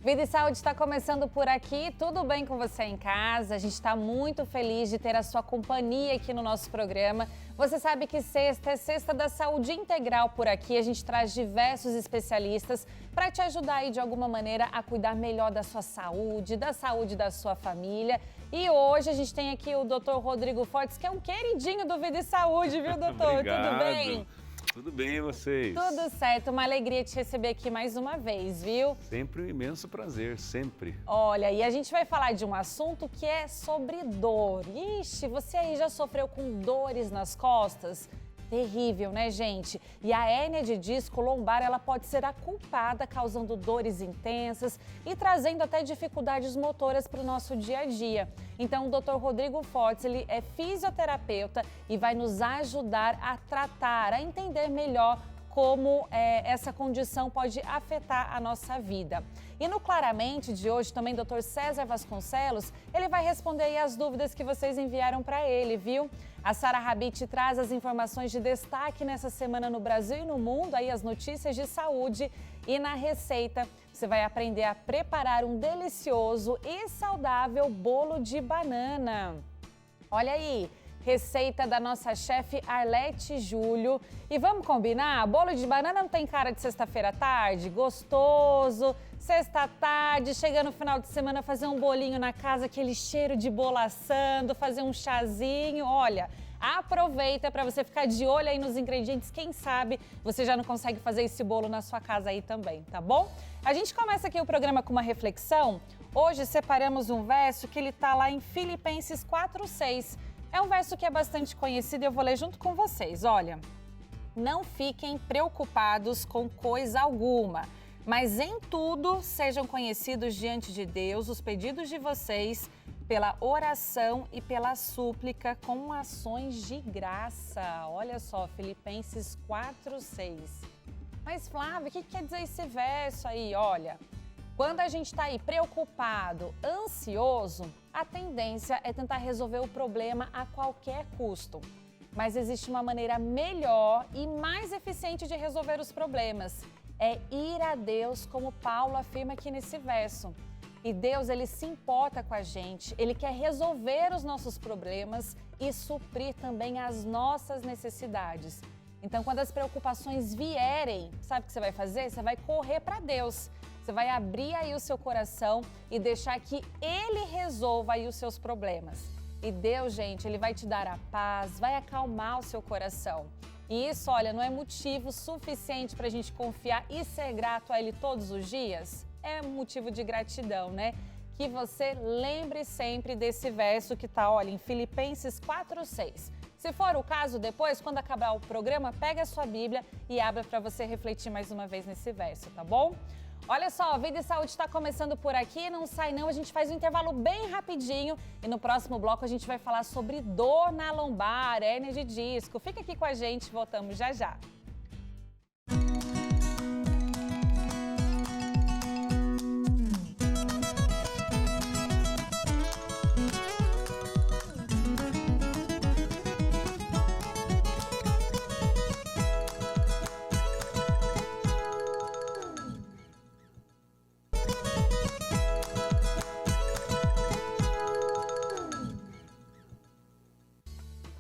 Vida e Saúde está começando por aqui. Tudo bem com você em casa? A gente está muito feliz de ter a sua companhia aqui no nosso programa. Você sabe que sexta é Sexta da Saúde Integral por aqui. A gente traz diversos especialistas para te ajudar aí de alguma maneira a cuidar melhor da sua saúde da sua família. E hoje a gente tem aqui o Dr. Rodrigo Fortes, que é um queridinho do Vida e Saúde, viu, doutor? Obrigado. Tudo bem? Tudo bem, e vocês? Tudo certo, uma alegria te receber aqui mais uma vez, viu? Sempre um imenso prazer, sempre. Olha, e a gente vai falar de um assunto que é sobre dor. Ixi, você aí já sofreu com dores nas costas? Terrível, né, gente? E a hérnia de disco lombar, ela pode ser a culpada, causando dores intensas e trazendo até dificuldades motoras para o nosso dia a dia. Então, o Dr. Rodrigo Fortes, ele é fisioterapeuta e vai nos ajudar a tratar, a entender melhor como essa condição pode afetar a nossa vida. E no Claramente de hoje também, Dr. César Vasconcelos, ele vai responder aí as dúvidas que vocês enviaram para ele, viu? A Sara Rabit traz as informações de destaque nessa semana no Brasil e no mundo, aí as notícias de saúde. E na receita, você vai aprender a preparar um delicioso e saudável bolo de banana. Olha aí! Receita da nossa chefe Arlete Júlio. E vamos combinar? Bolo de banana não tem cara de sexta-feira à tarde? Gostoso, sexta à tarde, chegando no final de semana, fazer um bolinho na casa, aquele cheiro de bolo assando, fazer um chazinho. Olha, aproveita para você ficar de olho aí nos ingredientes. Quem sabe você já não consegue fazer esse bolo na sua casa aí também, tá bom? A gente começa aqui o programa com uma reflexão. Hoje separamos um verso que ele tá lá em Filipenses 4:6. É um verso que é bastante conhecido e eu vou ler junto com vocês. Olha, não fiquem preocupados com coisa alguma, mas em tudo sejam conhecidos diante de Deus os pedidos de vocês pela oração e pela súplica com ações de graça. Olha só, Filipenses 4:6. Mas Flávia, o que quer dizer esse verso aí? Olha, quando a gente está aí preocupado, ansioso, a tendência é tentar resolver o problema a qualquer custo. Mas existe uma maneira melhor e mais eficiente de resolver os problemas. É ir a Deus, como Paulo afirma aqui nesse verso. E Deus, ele se importa com a gente, ele quer resolver os nossos problemas e suprir também as nossas necessidades. Então, quando as preocupações vierem, sabe o que você vai fazer? Você vai correr para Deus. Você vai abrir aí o seu coração e deixar que Ele resolva aí os seus problemas. E Deus, gente, Ele vai te dar a paz, vai acalmar o seu coração. E isso, olha, não é motivo suficiente para a gente confiar e ser grato a Ele todos os dias? É motivo de gratidão, né? Que você lembre sempre desse verso que está, olha, em Filipenses 4:6. Se for o caso, depois, quando acabar o programa, pega a sua Bíblia e abra para você refletir mais uma vez nesse verso, tá bom? Olha só, Vida e Saúde está começando por aqui, não sai não, a gente faz um intervalo bem rapidinho e no próximo bloco a gente vai falar sobre dor na lombar, hérnia de disco. Fica aqui com a gente, voltamos já já.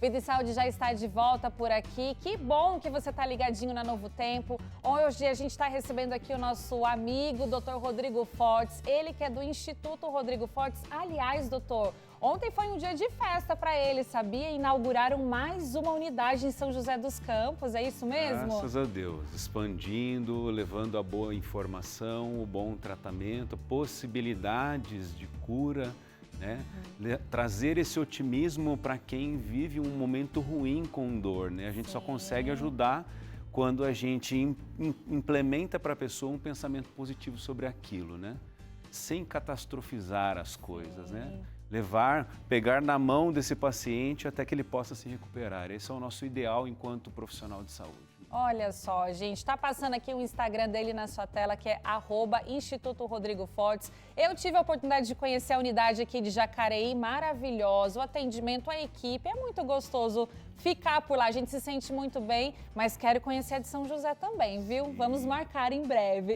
Vida e Saúde já está de volta por aqui. Que bom que você está ligadinho na Novo Tempo. Hoje a gente está recebendo aqui o nosso amigo, Dr. Rodrigo Fortes. Ele que é do Instituto Rodrigo Fortes. Aliás, doutor, ontem foi um dia de festa para ele, sabia? Inauguraram mais uma unidade em São José dos Campos, é isso mesmo? Graças a Deus, expandindo, levando a boa informação, o bom tratamento, possibilidades de cura. Né? Trazer esse otimismo para quem vive um momento ruim com dor, né? A gente só consegue ajudar quando a gente implementa para a pessoa um pensamento positivo sobre aquilo, né? Sem catastrofizar as coisas, né? Pegar na mão desse paciente até que ele possa se recuperar. Esse é o nosso ideal enquanto profissional de saúde. Olha só, gente, está passando aqui o Instagram dele na sua tela, que é @Instituto Rodrigo Fortes. Eu tive a oportunidade de conhecer a unidade aqui de Jacareí, maravilhosa, o atendimento, a equipe, é muito gostoso ficar por lá. A gente se sente muito bem, mas quero conhecer a de São José também, viu? Sim. Vamos marcar em breve.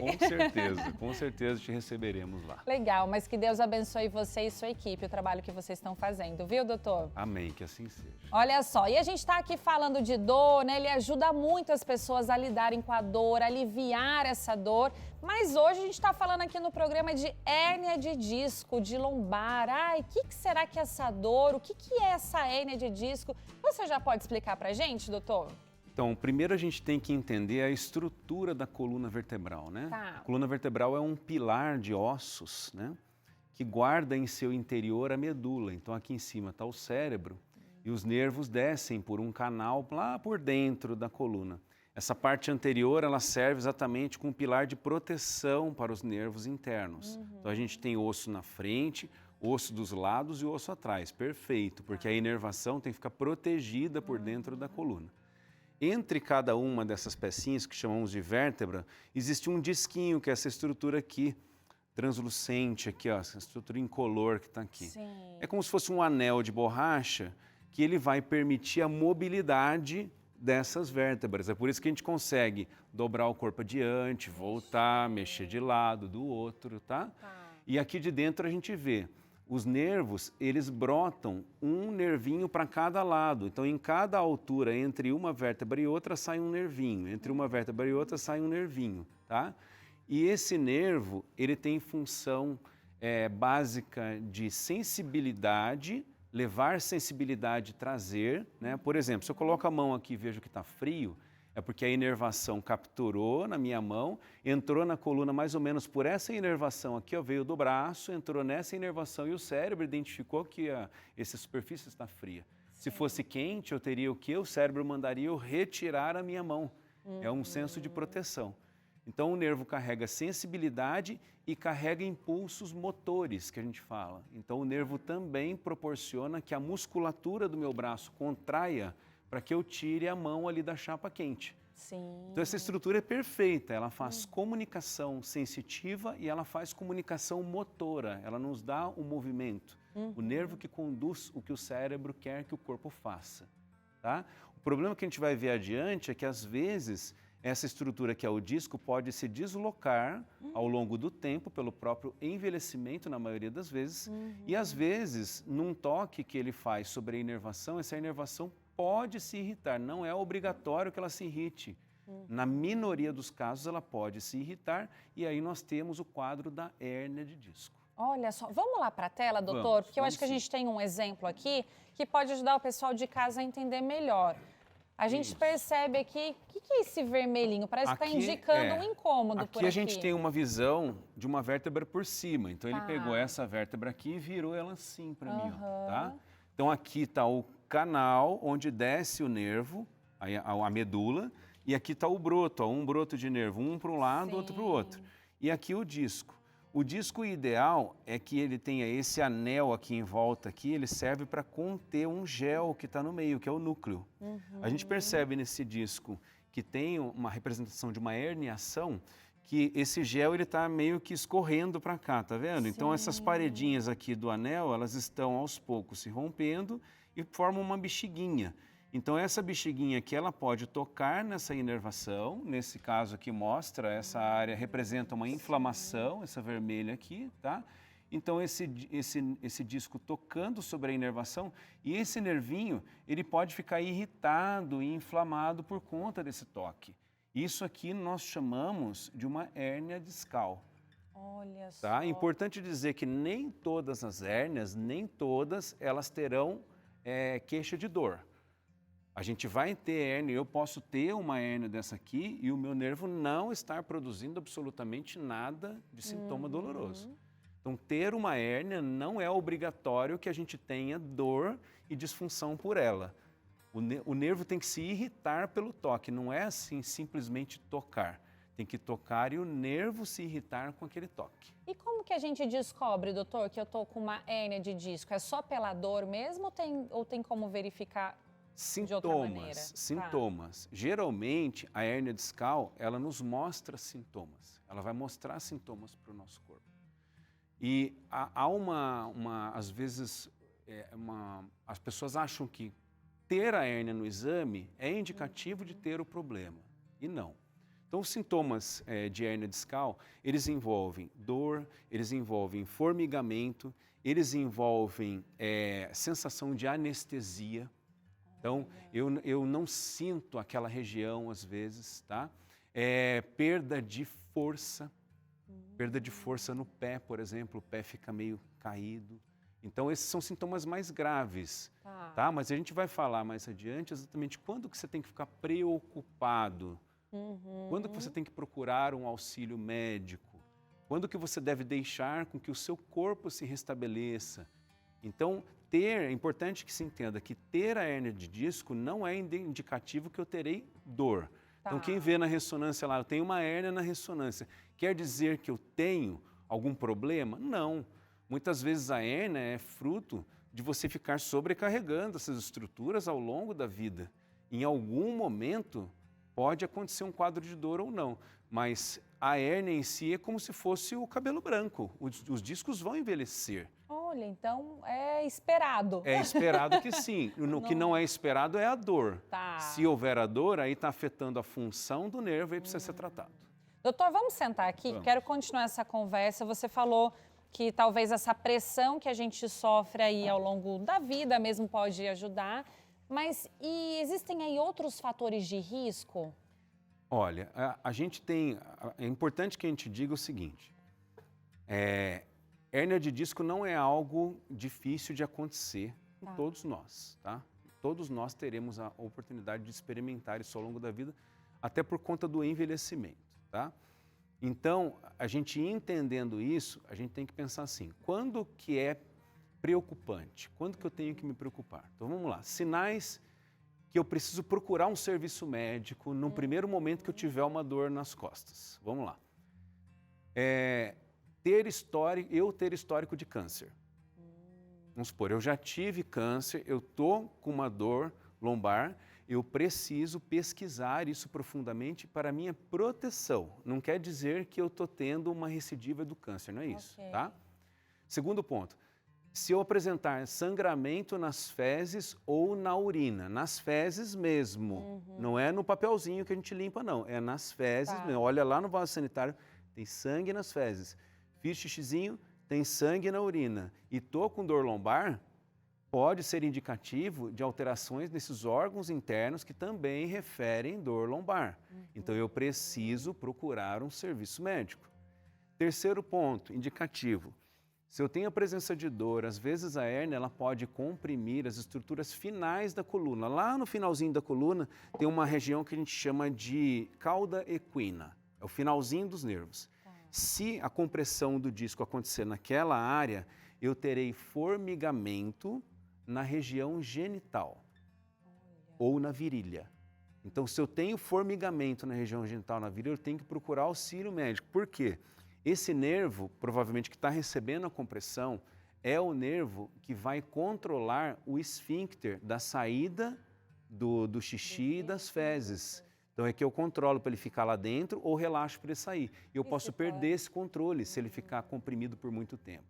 Com certeza te receberemos lá. Legal, mas que Deus abençoe você e sua equipe, o trabalho que vocês estão fazendo, viu, doutor? Amém, que assim seja. Olha só, e a gente está aqui falando de dor, né? Ele ajuda muito as pessoas a lidarem com a dor, aliviar essa dor. Mas hoje a gente está falando aqui no programa de hérnia de disco, de lombar. Ai, o que será que é essa dor? O que é essa hérnia de disco? Você já pode explicar pra gente, doutor? Então, primeiro a gente tem que entender a estrutura da coluna vertebral, né? Tá. A coluna vertebral é um pilar de ossos, né? Que guarda em seu interior a medula. Então, aqui em cima está o cérebro e os nervos descem por um canal lá por dentro da coluna. Essa parte anterior, ela serve exatamente como pilar de proteção para os nervos internos. Então, a gente tem osso na frente, osso dos lados e osso atrás. Perfeito, porque a inervação tem que ficar protegida por dentro da coluna. Entre cada uma dessas pecinhas, que chamamos de vértebra, existe um disquinho, que é essa estrutura aqui, translucente aqui, ó, essa estrutura incolor que está aqui. Sim. É como se fosse um anel de borracha que ele vai permitir a mobilidade dessas vértebras. É por isso que a gente consegue dobrar o corpo adiante, voltar, mexer de lado, do outro, tá? E aqui de dentro a gente vê os nervos, eles brotam um nervinho para cada lado. Então, em cada altura, entre uma vértebra e outra, sai um nervinho. Entre uma vértebra e outra, sai um nervinho, tá? E esse nervo, ele tem função básica de sensibilidade, levar sensibilidade, trazer, né? Por exemplo, se eu coloco a mão aqui e vejo que está frio, é porque a inervação capturou na minha mão, entrou na coluna mais ou menos por essa inervação aqui, ó, veio do braço, entrou nessa inervação e o cérebro identificou que essa superfície está fria. Sim. Se fosse quente, eu teria o quê? O cérebro mandaria eu retirar a minha mão. É um senso de proteção. Então, o nervo carrega sensibilidade e carrega impulsos motores, que a gente fala. Então, o nervo também proporciona que a musculatura do meu braço contraia para que eu tire a mão ali da chapa quente. Sim. Então, essa estrutura é perfeita. Ela faz comunicação sensitiva e ela faz comunicação motora. Ela nos dá o movimento. O nervo que conduz o que o cérebro quer que o corpo faça. Tá? O problema que a gente vai ver adiante é que, às vezes, essa estrutura que é o disco pode se deslocar ao longo do tempo pelo próprio envelhecimento, na maioria das vezes, e às vezes, num toque que ele faz sobre a inervação, essa inervação pode se irritar, não é obrigatório que ela se irrite. Na minoria dos casos, ela pode se irritar e aí nós temos o quadro da hérnia de disco. Olha só, vamos lá para a tela, doutor, porque eu acho que a gente tem um exemplo aqui que pode ajudar o pessoal de casa a entender melhor. A gente percebe aqui, o que é esse vermelhinho? Parece que está indicando um incômodo por aqui. Aqui a gente tem uma visão de uma vértebra por cima. Então, ele pegou essa vértebra aqui e virou ela assim para mim, ó, tá? Então, aqui está o canal onde desce o nervo, a medula, e aqui está o broto, ó, um broto de nervo, um para um lado, outro para o outro. E aqui o disco. O disco ideal é que ele tenha esse anel aqui em volta, aqui, ele serve para conter um gel que está no meio, que é o núcleo. A gente percebe nesse disco que tem uma representação de uma herniação, que esse gel está meio que escorrendo para cá, tá vendo? Sim. Então essas paredinhas aqui do anel, elas estão aos poucos se rompendo e formam uma bexiguinha. Então essa bexiguinha aqui, ela pode tocar nessa inervação, nesse caso aqui mostra, essa área representa uma inflamação, essa vermelha aqui, tá? Então esse disco tocando sobre a inervação e esse nervinho, ele pode ficar irritado e inflamado por conta desse toque. Isso aqui nós chamamos de uma hérnia discal. Olha só. Tá? É importante dizer que nem todas as hérnias, nem todas elas terão queixa de dor. A gente vai ter hérnia, eu posso ter uma hérnia dessa aqui e o meu nervo não estar produzindo absolutamente nada de sintoma doloroso. Então, ter uma hérnia não é obrigatório que a gente tenha dor e disfunção por ela. O nervo tem que se irritar pelo toque, não é assim simplesmente tocar. Tem que tocar e o nervo se irritar com aquele toque. E como que a gente descobre, doutor, que eu estou com uma hérnia de disco? É só pela dor mesmo ou tem como verificar de outra maneira? Sintomas. Tá. Geralmente, a hérnia discal, ela nos mostra sintomas. Ela vai mostrar sintomas para o nosso corpo. E há às vezes, as pessoas acham que ter a hérnia no exame é indicativo de ter o problema, e não. Então, os sintomas de hérnia discal, eles envolvem dor, eles envolvem formigamento, eles envolvem sensação de anestesia. Então, eu não sinto aquela região às vezes, tá? Perda de força no pé, por exemplo, o pé fica meio caído. Então, esses são sintomas mais graves, tá? Mas a gente vai falar mais adiante exatamente quando que você tem que ficar preocupado, quando que você tem que procurar um auxílio médico, quando que você deve deixar com que o seu corpo se restabeleça. Então, é importante que se entenda que ter a hérnia de disco não é indicativo que eu terei dor. Então, quem vê na ressonância lá, eu tenho uma hérnia na ressonância, quer dizer que eu tenho algum problema? Não. Muitas vezes a hérnia é fruto de você ficar sobrecarregando essas estruturas ao longo da vida. Em algum momento pode acontecer um quadro de dor ou não, mas a hérnia em si é como se fosse o cabelo branco. Os discos vão envelhecer. Olha, então é esperado. É esperado que sim. O que não é esperado é a dor. Se houver a dor, aí está afetando a função do nervo e precisa ser tratado. Doutor, vamos sentar aqui, quero continuar essa conversa. Você falou que talvez essa pressão que a gente sofre aí ao longo da vida mesmo pode ajudar, mas existem aí outros fatores de risco? Olha, é importante que a gente diga o seguinte, hérnia de disco não é algo difícil de acontecer com todos nós, tá? Todos nós teremos a oportunidade de experimentar isso ao longo da vida, até por conta do envelhecimento, tá? Então, a gente entendendo isso, a gente tem que pensar assim, quando que é preocupante? Quando que eu tenho que me preocupar? Então, vamos lá, sinais que eu preciso procurar um serviço médico no primeiro momento que eu tiver uma dor nas costas. Vamos lá. Ter histórico de câncer. Vamos supor, eu já tive câncer, eu estou com uma dor lombar, eu preciso pesquisar isso profundamente para minha proteção. Não quer dizer que eu estou tendo uma recidiva do câncer, não é isso, tá? Segundo ponto, se eu apresentar sangramento nas fezes ou na urina, nas fezes mesmo, não é no papelzinho que a gente limpa, não, é nas fezes mesmo. Olha lá no vaso sanitário, tem sangue nas fezes. Fiz xixizinho, tem sangue na urina. E tô com dor lombar, pode ser indicativo de alterações nesses órgãos internos que também referem dor lombar. Então, eu preciso procurar um serviço médico. Terceiro ponto, indicativo. Se eu tenho a presença de dor, às vezes a hérnia ela pode comprimir as estruturas finais da coluna. Lá no finalzinho da coluna tem uma região que a gente chama de cauda equina. É o finalzinho dos nervos. Se a compressão do disco acontecer naquela área, eu terei formigamento na região genital ou na virilha. Então, se eu tenho formigamento na região genital, na virilha, eu tenho que procurar auxílio médico. Por quê? Esse nervo, provavelmente que está recebendo a compressão, é o nervo que vai controlar o esfíncter da saída do xixi e das fezes. Então, é que eu controlo para ele ficar lá dentro ou relaxo para ele sair. Eu posso perder esse controle se ele ficar comprimido por muito tempo.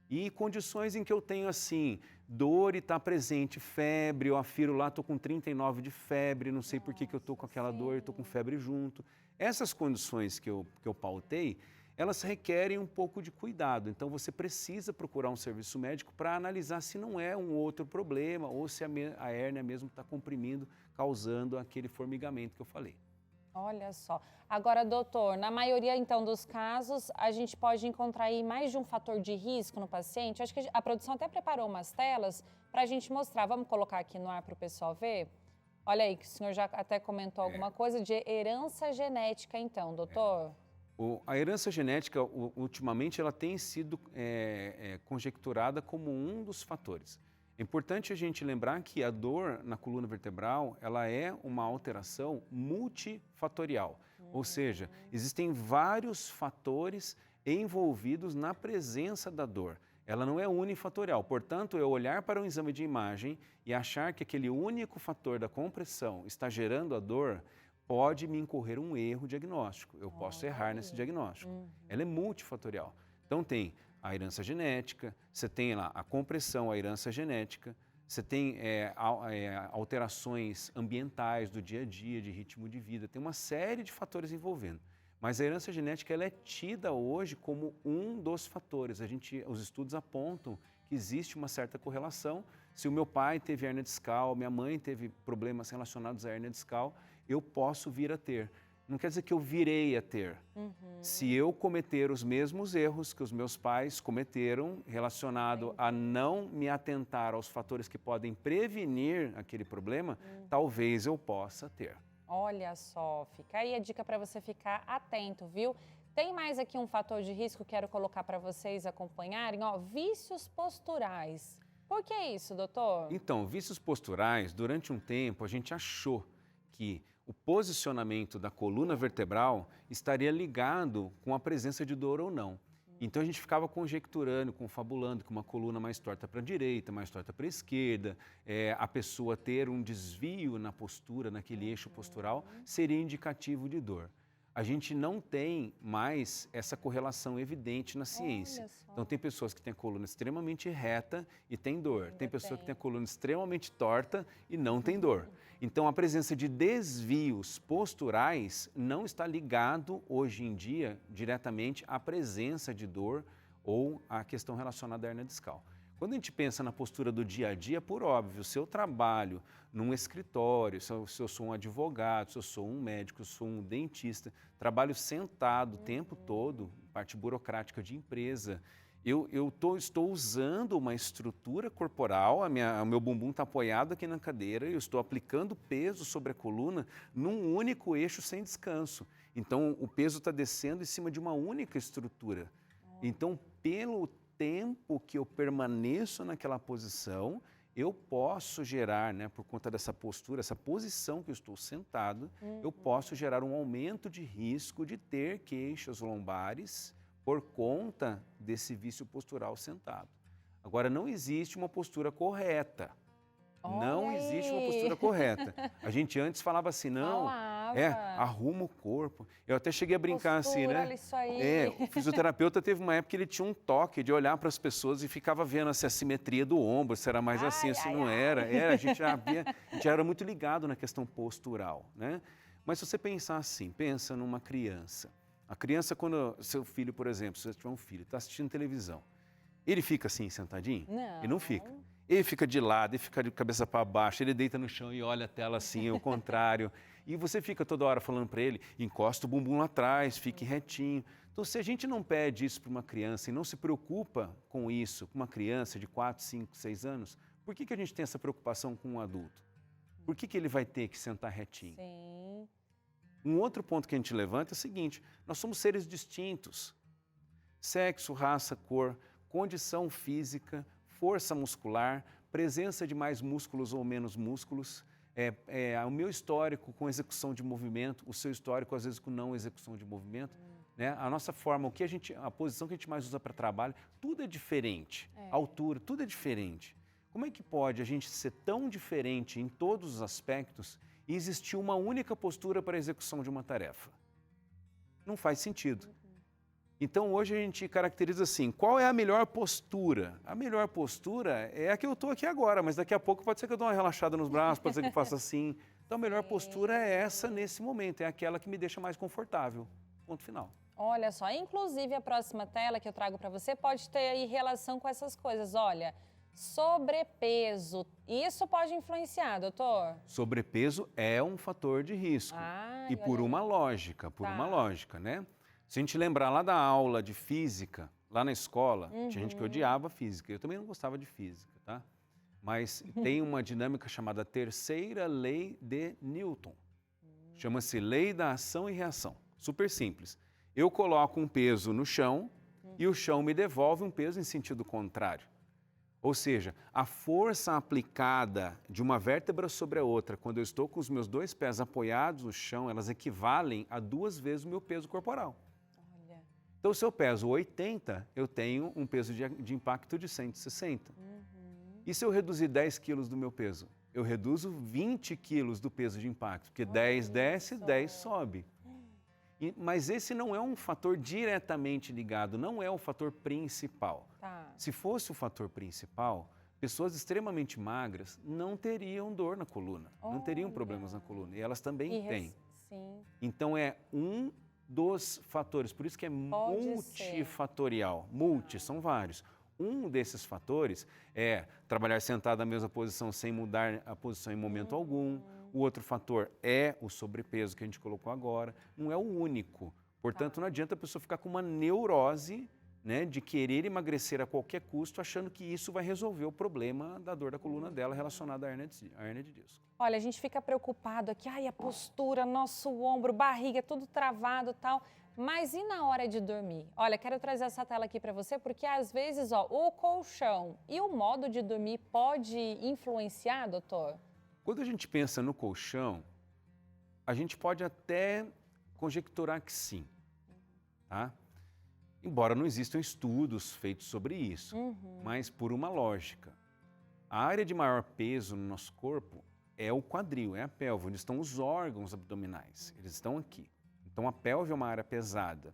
E condições em que eu tenho, assim, dor e está presente, febre, eu afiro lá, estou com 39 de febre, não sei por que eu estou com aquela dor, estou com febre junto. Essas condições que eu pautei, elas requerem um pouco de cuidado. Então, você precisa procurar um serviço médico para analisar se não é um outro problema ou se a hérnia mesmo está comprimindo, causando aquele formigamento que eu falei. Olha só. Agora, doutor, na maioria, então, dos casos, a gente pode encontrar aí mais de um fator de risco no paciente. Acho que a produção até preparou umas telas para a gente mostrar. Vamos colocar aqui no ar para o pessoal ver? Olha aí, que o senhor já até comentou alguma coisa de herança genética, então, doutor. A herança genética, ultimamente, ela tem sido conjecturada como um dos fatores. É importante a gente lembrar que a dor na coluna vertebral, ela é uma alteração multifatorial. Ou seja, existem vários fatores envolvidos na presença da dor. Ela não é unifatorial. Portanto, eu olhar para um exame de imagem e achar que aquele único fator da compressão está gerando a dor, pode me incorrer um erro diagnóstico. Eu posso errar nesse diagnóstico. Ela é multifatorial. Então, tem a herança genética, você tem lá a compressão, a herança genética, você tem alterações ambientais do dia a dia, de ritmo de vida, tem uma série de fatores envolvendo. Mas a herança genética ela é tida hoje como um dos fatores. Os estudos apontam que existe uma certa correlação. Se o meu pai teve hérnia discal, minha mãe teve problemas relacionados à hérnia discal, eu posso vir a ter. Não quer dizer que eu virei a ter. Se eu cometer os mesmos erros que os meus pais cometeram, relacionado a não me atentar aos fatores que podem prevenir aquele problema, talvez eu possa ter. Olha só, fica aí a dica para você ficar atento, viu? Tem mais aqui um fator de risco que quero colocar para vocês acompanharem, ó, vícios posturais. Por que isso, doutor? Então, vícios posturais, durante um tempo a gente achou que o posicionamento da coluna vertebral estaria ligado com a presença de dor ou não. Então a gente ficava conjecturando, confabulando que uma coluna mais torta para a direita, mais torta para a esquerda, a pessoa ter um desvio na postura, naquele eixo postural, seria indicativo de dor. A gente não tem mais essa correlação evidente na ciência. Então tem pessoas que têm a coluna extremamente reta e tem dor. Tem pessoa que tem a coluna extremamente torta e não tem dor. Então a presença de desvios posturais não está ligado hoje em dia diretamente à presença de dor ou à questão relacionada à hérnia discal. Quando a gente pensa na postura do dia a dia, por óbvio, se eu trabalho num escritório, se eu sou um advogado, se eu sou um médico, se eu sou um dentista, trabalho sentado o tempo todo, parte burocrática de empresa, estou usando uma estrutura corporal, o meu bumbum está apoiado aqui na cadeira, eu estou aplicando peso sobre a coluna num único eixo sem descanso. Então, o peso está descendo em cima de uma única estrutura. Então, pelo tempo que eu permaneço naquela posição, eu posso gerar, por conta dessa postura, essa posição que eu estou sentado, eu posso gerar um aumento de risco de ter queixas lombares por conta desse vício postural sentado. Agora, não existe uma postura correta. Não existe uma postura correta. A gente antes falava assim, não, arruma o corpo. Eu até cheguei a brincar assim, né? Isso aí. O fisioterapeuta teve uma época que ele tinha um toque de olhar para as pessoas e ficava vendo assim, a simetria do ombro, se era mais assim, se não era. A gente já era muito ligado na questão postural, né? Mas se você pensar assim, pensa numa criança. A criança, quando seu filho, por exemplo, se você tiver um filho, está assistindo televisão, ele fica assim, sentadinho? Não. Ele não fica. Ele fica de lado, ele fica de cabeça para baixo, ele deita no chão e olha a tela assim, ao contrário. E você fica toda hora falando para ele, encosta o bumbum lá atrás, fique retinho. Então, se a gente não pede isso para uma criança e não se preocupa com isso, com uma criança de 4, 5, 6 anos, por que a gente tem essa preocupação com um adulto? Por que ele vai ter que sentar retinho? Sim. Um outro ponto que a gente levanta é o seguinte, nós somos seres distintos. Sexo, raça, cor, condição física, força muscular, presença de mais músculos ou menos músculos, o meu histórico com execução de movimento, o seu histórico às vezes com não execução de movimento, né? A nossa forma, a posição que a gente mais usa para trabalho, tudo é diferente, a altura, tudo é diferente. Como é que pode a gente ser tão diferente em todos os aspectos e existir uma única postura para a execução de uma tarefa? Não faz sentido. Então, hoje a gente caracteriza assim, qual é a melhor postura? A melhor postura é a que eu estou aqui agora, mas daqui a pouco pode ser que eu dê uma relaxada nos braços, pode ser que eu faça assim. Então, a melhor postura é essa nesse momento, é aquela que me deixa mais confortável. Ponto final. Olha só, inclusive a próxima tela que eu trago para você pode ter aí relação com essas coisas. Olha, sobrepeso, isso pode influenciar, doutor? Sobrepeso é um fator de risco. E por uma lógica, né? Se a gente lembrar lá da aula de física, lá na escola, tinha gente que odiava física. Eu também não gostava de física, tá? Mas tem uma dinâmica chamada terceira lei de Newton. Chama-se lei da ação e reação. Super simples. Eu coloco um peso no chão e o chão me devolve um peso em sentido contrário. Ou seja, a força aplicada de uma vértebra sobre a outra, quando eu estou com os meus dois pés apoiados no chão, elas equivalem a 2 vezes o meu peso corporal. Então, se eu peso 80, eu tenho um peso de impacto de 160. E se eu reduzir 10 quilos do meu peso? Eu reduzo 20 quilos do peso de impacto, porque 10 desce, 10 sobe. Mas esse não é um fator diretamente ligado, não é o fator principal. Se fosse o fator principal, pessoas extremamente magras não teriam dor na coluna, não teriam problemas na coluna, e elas também têm. Sim. Então é um dos fatores, por isso que é multifatorial, são vários. Um desses fatores é trabalhar sentado na mesma posição sem mudar a posição em momento algum. O outro fator é o sobrepeso que a gente colocou agora, não é o único. Portanto, não adianta a pessoa ficar com uma neurose, né, de querer emagrecer a qualquer custo, achando que isso vai resolver o problema da dor da coluna dela relacionada à hérnia de disco. Olha, a gente fica preocupado aqui, ai, a postura, nosso ombro, barriga, tudo travado e tal. Mas e na hora de dormir? Olha, quero trazer essa tela aqui para você, porque às vezes, ó, o colchão e o modo de dormir pode influenciar, doutor? Quando a gente pensa no colchão, a gente pode até conjecturar que sim, tá? Embora não existam estudos feitos sobre isso, mas por uma lógica. A área de maior peso no nosso corpo é o quadril, é a pelve, onde estão os órgãos abdominais, eles estão aqui. Então a pelve é uma área pesada.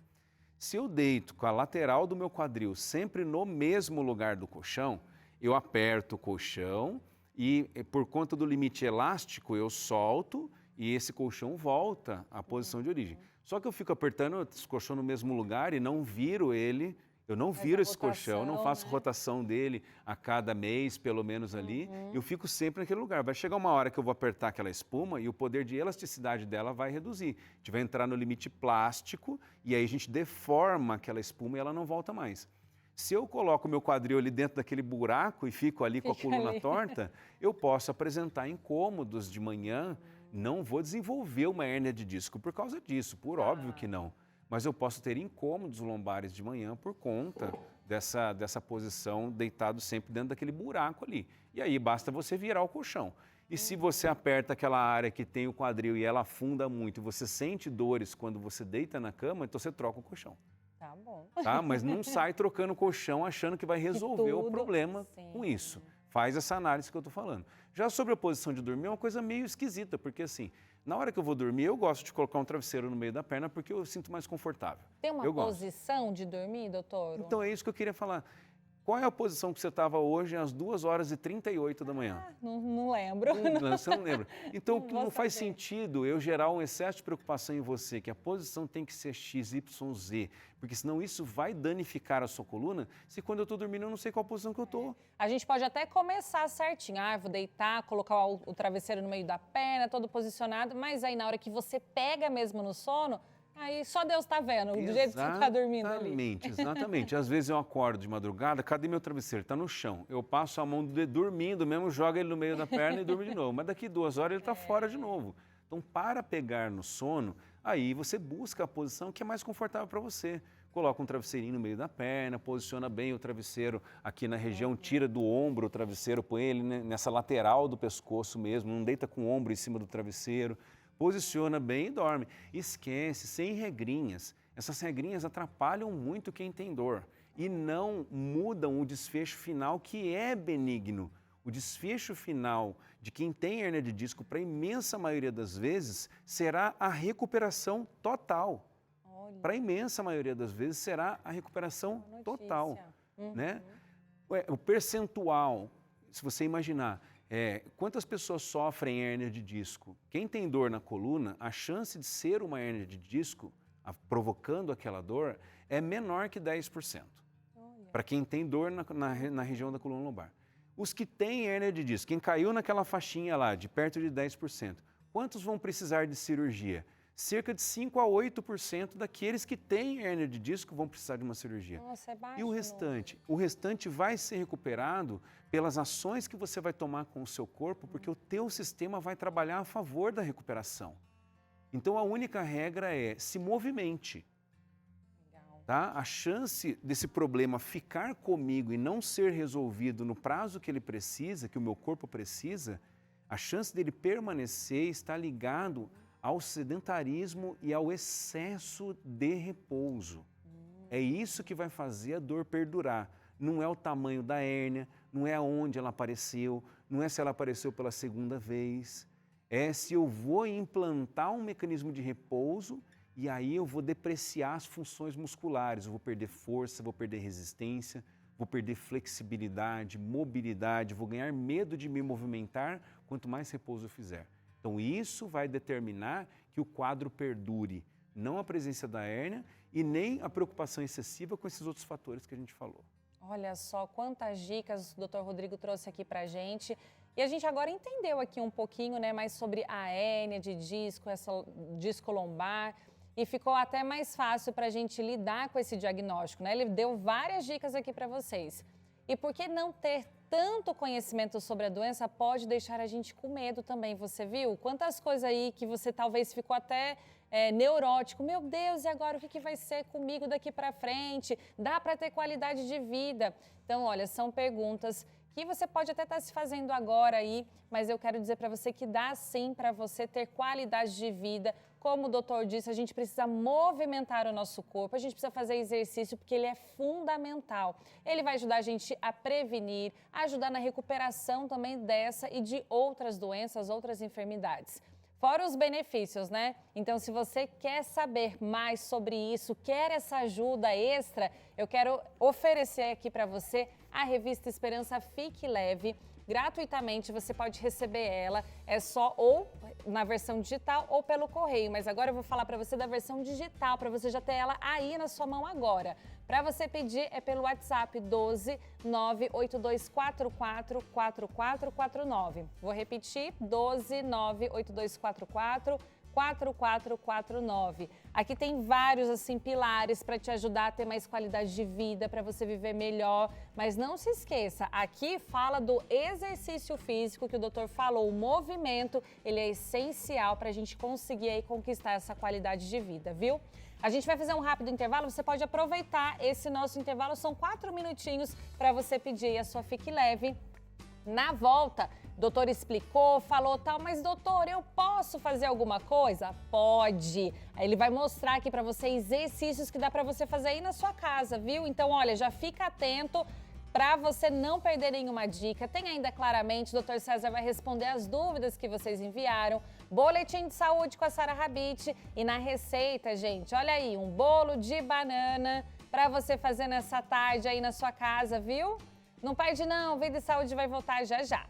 Se eu deito com a lateral do meu quadril sempre no mesmo lugar do colchão, eu aperto o colchão e por conta do limite elástico eu solto e esse colchão volta à posição de origem. Só que eu fico apertando esse colchão no mesmo lugar e não viro ele, eu não viro esse colchão, não faço rotação dele a cada mês, pelo menos ali, eu fico sempre naquele lugar. Vai chegar uma hora que eu vou apertar aquela espuma e o poder de elasticidade dela vai reduzir. A gente vai entrar no limite plástico e aí a gente deforma aquela espuma e ela não volta mais. Se eu coloco o meu quadril ali dentro daquele buraco e fico ali com a coluna torta, eu posso apresentar incômodos de manhã, não vou desenvolver uma hérnia de disco por causa disso, por óbvio que não. Mas eu posso ter incômodos lombares de manhã por conta dessa posição deitado sempre dentro daquele buraco ali. E aí basta você virar o colchão. E se você aperta aquela área que tem o quadril e ela afunda muito e você sente dores quando você deita na cama, então você troca o colchão. Tá bom. Tá? Mas não sai trocando o colchão achando que vai resolver o problema com isso. Faz essa análise que eu estou falando. Já sobre a posição de dormir é uma coisa meio esquisita, porque assim, na hora que eu vou dormir, eu gosto de colocar um travesseiro no meio da perna porque eu sinto mais confortável. Tem uma posição de dormir, doutor? Então é isso que eu queria falar. Qual é a posição que você estava hoje às 2h38 da manhã? Não lembro. Você não lembra. Então não faz sentido eu gerar um excesso de preocupação em você, que a posição tem que ser XYZ, porque senão isso vai danificar a sua coluna, se quando eu estou dormindo eu não sei qual posição que eu estou. A gente pode até começar certinho, vou deitar, colocar o travesseiro no meio da perna, todo posicionado, mas aí na hora que você pega mesmo no sono, aí só Deus está vendo, do jeito que você está dormindo ali. Exatamente. Às vezes eu acordo de madrugada, cadê meu travesseiro? Está no chão. Eu passo a mão dormindo mesmo, jogo ele no meio da perna e durmo de novo. Mas daqui 2 horas ele está fora de novo. Então, para pegar no sono, aí você busca a posição que é mais confortável para você. Coloca um travesseirinho no meio da perna, posiciona bem o travesseiro aqui na região, tira do ombro o travesseiro, põe ele nessa lateral do pescoço mesmo, não deita com o ombro em cima do travesseiro. Posiciona bem e dorme. Esquece, sem regrinhas. Essas regrinhas atrapalham muito quem tem dor e não mudam o desfecho final, que é benigno. O desfecho final de quem tem hérnia de disco, para a imensa maioria das vezes, será a recuperação total. Para a imensa maioria das vezes, será a recuperação total. Né? O percentual, se você imaginar, quantas pessoas sofrem hérnia de disco? Quem tem dor na coluna, a chance de ser uma hérnia de disco, provocando aquela dor, é menor que 10%. Para quem tem dor na região da coluna lombar. Os que têm hérnia de disco, quem caiu naquela faixinha lá, de perto de 10%, quantos vão precisar de cirurgia? Cerca de 5 a 8% daqueles que têm hérnia de disco vão precisar de uma cirurgia. Nossa, é baixo. E o restante? O restante vai ser recuperado pelas ações que você vai tomar com o seu corpo, porque o teu sistema vai trabalhar a favor da recuperação. Então a única regra é se movimente. Legal. Tá? A chance desse problema ficar comigo e não ser resolvido no prazo que ele precisa, que o meu corpo precisa, a chance dele permanecer está ligado ao sedentarismo e ao excesso de repouso. É isso que vai fazer a dor perdurar. Não é o tamanho da hérnia, não é onde ela apareceu, não é se ela apareceu pela segunda vez. É se eu vou implantar um mecanismo de repouso e aí eu vou depreciar as funções musculares, eu vou perder força, vou perder resistência. vou perder flexibilidade, mobilidade, vou ganhar medo de me movimentar quanto mais repouso eu fizer. Então isso vai determinar que o quadro perdure, não a presença da hérnia e nem a preocupação excessiva com esses outros fatores que a gente falou. Olha só quantas dicas o Dr. Rodrigo trouxe aqui pra gente. E a gente agora entendeu aqui um pouquinho, né, mais sobre a hérnia de disco, essa disco lombar. E ficou até mais fácil para a gente lidar com esse diagnóstico, né? Ele deu várias dicas aqui para vocês. E por que não ter tanto conhecimento sobre a doença pode deixar a gente com medo também, você viu? Quantas coisas aí que você talvez ficou até neurótico. Meu Deus, e agora o que vai ser comigo daqui para frente? Dá para ter qualidade de vida? Então, olha, são perguntas que você pode até estar se fazendo agora aí, mas eu quero dizer para você que dá sim para você ter qualidade de vida. Como o doutor disse, a gente precisa movimentar o nosso corpo, a gente precisa fazer exercício porque ele é fundamental. Ele vai ajudar a gente a prevenir, ajudar na recuperação também dessa e de outras doenças, outras enfermidades. Fora os benefícios, né? Então, se você quer saber mais sobre isso, quer essa ajuda extra, eu quero oferecer aqui para você a revista Esperança Fique Leve. Gratuitamente você pode receber ela, é só ou na versão digital ou pelo correio. Mas agora eu vou falar para você da versão digital, para você já ter ela aí na sua mão agora. Para você pedir é pelo WhatsApp 12 98244 4449. Vou repetir, 12 98244 4449. Aqui tem vários assim pilares para te ajudar a ter mais qualidade de vida, para você viver melhor. Mas não se esqueça, aqui fala do exercício físico que o doutor falou, o movimento, ele é essencial para a gente conseguir aí conquistar essa qualidade de vida, viu? A gente vai fazer um rápido intervalo, você pode aproveitar esse nosso intervalo, são 4 minutinhos para você pedir a sua Fique Leve. Na volta, o doutor explicou, falou tal, mas doutor, eu posso fazer alguma coisa? Pode! Aí ele vai mostrar aqui para você exercícios que dá para você fazer aí na sua casa, viu? Então, olha, já fica atento para você não perder nenhuma dica. Tem ainda claramente, o doutor César vai responder as dúvidas que vocês enviaram. Boletim de saúde com a Sara Rabite. E na receita, gente, olha aí, um bolo de banana para você fazer nessa tarde aí na sua casa, viu? Não perde não, Vida e Saúde vai voltar já já.